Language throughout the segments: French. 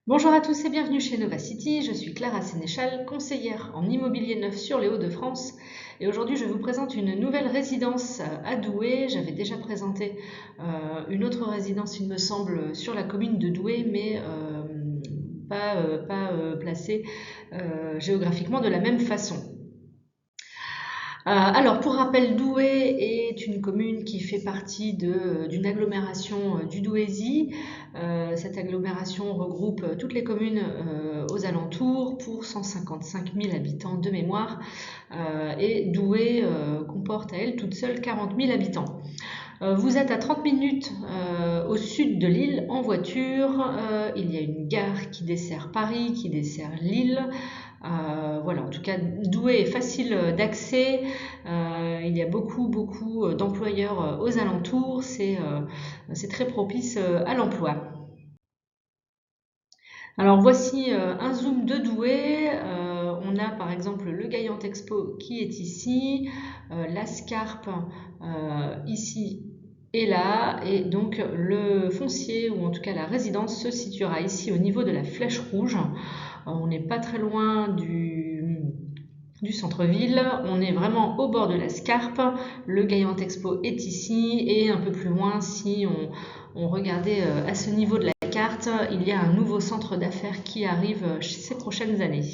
Bonjour à tous et bienvenue chez Nova City, je suis Clara Sénéchal, conseillère en immobilier neuf sur les Hauts-de-France et aujourd'hui je vous présente une nouvelle résidence à Douai. J'avais déjà présenté une autre résidence il me semble sur la commune de Douai mais pas placée géographiquement de la même façon. Alors, pour rappel, Douai est une commune qui fait partie d'une agglomération du Douaisis. Cette agglomération regroupe toutes les communes aux alentours pour 155 000 habitants de mémoire. Et Douai comporte à elle toute seule 40 000 habitants. Vous êtes à 30 minutes au sud de l'île en voiture. Il y a une gare qui dessert Paris, qui dessert Lille. Voilà, en tout cas, Douai est facile d'accès. Il y a beaucoup d'employeurs aux alentours. C'est très propice à l'emploi. Alors voici un zoom de Douai. On a par exemple le Gaillant Expo qui est ici, la Scarpe ici et là, et donc le foncier ou en tout cas la résidence se situera ici au niveau de la Flèche Rouge. On n'est pas très loin du centre-ville, on est vraiment au bord de la Scarpe, le Gaillant Expo est ici et un peu plus loin si on regardait à ce niveau de la carte, il y a un nouveau centre d'affaires qui arrive ces prochaines années.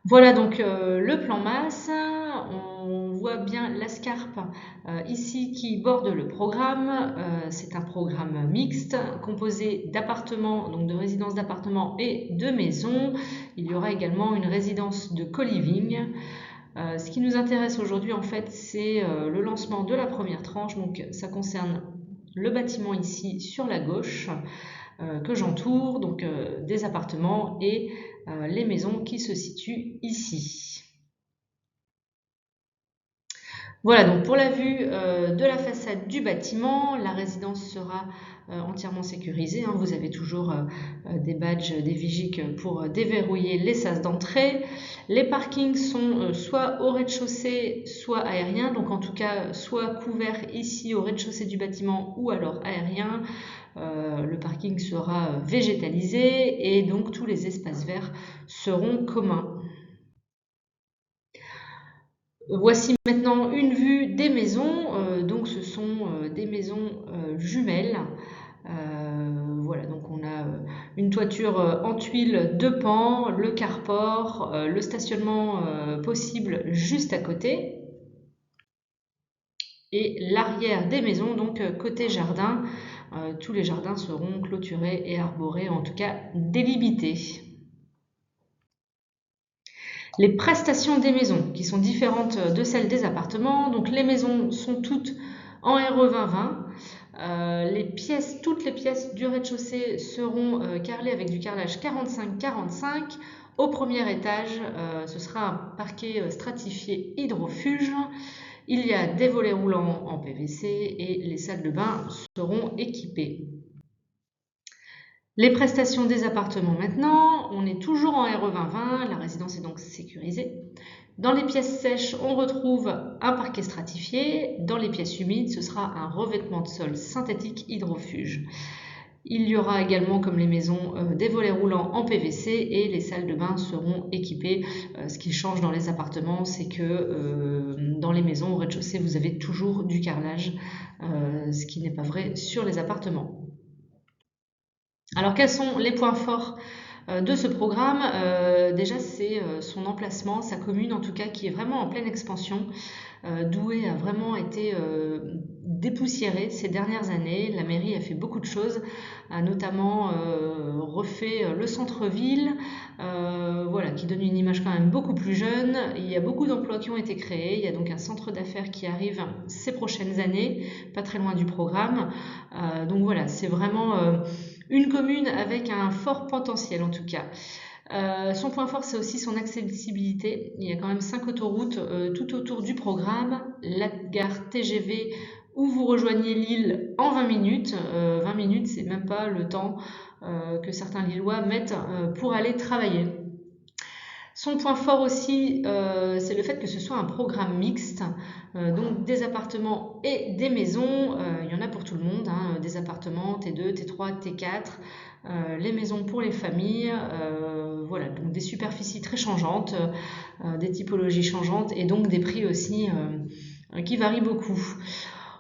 Voilà donc le plan masse, on voit bien la Scarpe ici qui borde le programme. C'est un programme mixte composé d'appartements, donc de résidences d'appartements et de maisons. Il y aura également une résidence de co-living. Ce qui nous intéresse aujourd'hui en fait c'est le lancement de la première tranche, donc ça concerne le bâtiment ici sur la gauche que j'entoure, donc des appartements et les maisons qui se situent ici. Voilà donc pour la vue de la façade du bâtiment, la résidence sera entièrement sécurisée, hein. Vous avez toujours des badges, des vigiques pour déverrouiller les sas d'entrée. Les parkings sont soit au rez-de-chaussée, soit aériens, donc en tout cas soit couverts ici au rez-de-chaussée du bâtiment ou alors aérien. Le parking sera végétalisé et donc tous les espaces verts seront communs. Voici maintenant une vue des maisons. Donc ce sont des maisons jumelles. Voilà, donc on a une toiture en tuiles de pans, le carport, le stationnement possible juste à côté et l'arrière des maisons, donc côté jardin. Tous les jardins seront clôturés et arborés, en tout cas délimités. Les prestations des maisons qui sont différentes de celles des appartements. Donc les maisons sont toutes en RE 2020. Toutes les pièces du rez-de-chaussée seront carrelées avec du carrelage 45-45. Au premier étage, ce sera un parquet stratifié hydrofuge. Il y a des volets roulants en PVC et les salles de bain seront équipées. Les prestations des appartements maintenant, on est toujours en RE 2020, la résidence est donc sécurisée. Dans les pièces sèches, on retrouve un parquet stratifié. Dans les pièces humides, ce sera un revêtement de sol synthétique hydrofuge. Il y aura également, comme les maisons, des volets roulants en PVC et les salles de bain seront équipées. Ce qui change dans les appartements, c'est que dans les maisons au rez-de-chaussée, vous avez toujours du carrelage, ce qui n'est pas vrai sur les appartements. Alors quels sont les points forts de ce programme? Déjà c'est son emplacement, sa commune en tout cas qui est vraiment en pleine expansion. Douai a vraiment été dépoussiérée ces dernières années. La mairie a fait beaucoup de choses, a notamment refait le centre-ville, voilà, qui donne une image quand même beaucoup plus jeune. Il y a beaucoup d'emplois qui ont été créés. Il y a donc un centre d'affaires qui arrive ces prochaines années, pas très loin du programme. Donc voilà, c'est vraiment une commune avec un fort potentiel en tout cas. Son point fort, c'est aussi son accessibilité. Il y a quand même 5 autoroutes tout autour du programme. La gare TGV où vous rejoignez Lille en 20 minutes. 20 minutes, c'est même pas le temps que certains Lillois mettent pour aller travailler. Son point fort aussi, c'est le fait que ce soit un programme mixte, donc des appartements et des maisons. Il y en a pour tout le monde, hein, des appartements T2, T3, T4, les maisons pour les familles, voilà, donc des superficies très changeantes, des typologies changeantes et donc des prix aussi qui varient beaucoup.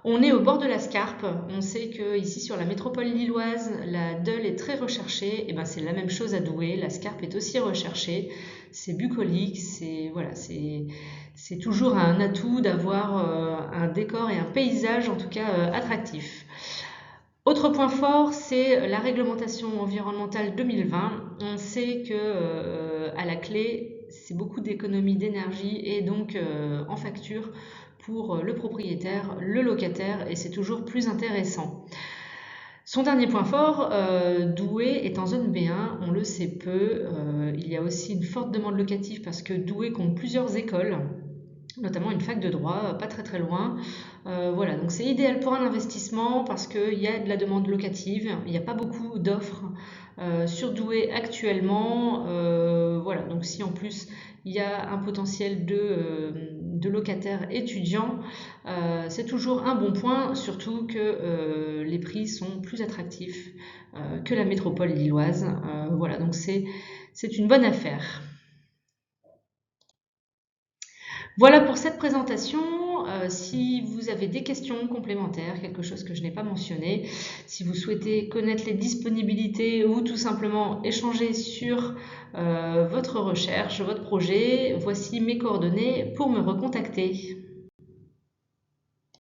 On est au bord de la Scarpe. On sait que ici sur la métropole lilloise, la Deule est très recherchée. Et ben c'est la même chose à Douai. La Scarpe est aussi recherchée. C'est bucolique. C'est toujours un atout d'avoir un décor et un paysage en tout cas attractif. Autre point fort, c'est la réglementation environnementale 2020. On sait que à la clé, c'est beaucoup d'économies d'énergie et donc en facture pour le propriétaire, le locataire, et c'est toujours plus intéressant. Son dernier point fort, Douai est en zone B1, on le sait peu. Il y a aussi une forte demande locative parce que Douai compte plusieurs écoles, notamment une fac de droit, pas très très loin. Voilà, donc c'est idéal pour un investissement parce qu'il y a de la demande locative, il n'y a pas beaucoup d'offres sur Douai actuellement. Voilà, donc si en plus il y a un potentiel de locataires étudiants, c'est toujours un bon point, surtout que les prix sont plus attractifs que la métropole lilloise. Voilà, donc c'est une bonne affaire. Voilà pour cette présentation. Si vous avez des questions complémentaires, quelque chose que je n'ai pas mentionné, si vous souhaitez connaître les disponibilités ou tout simplement échanger sur votre recherche, votre projet, voici mes coordonnées pour me recontacter.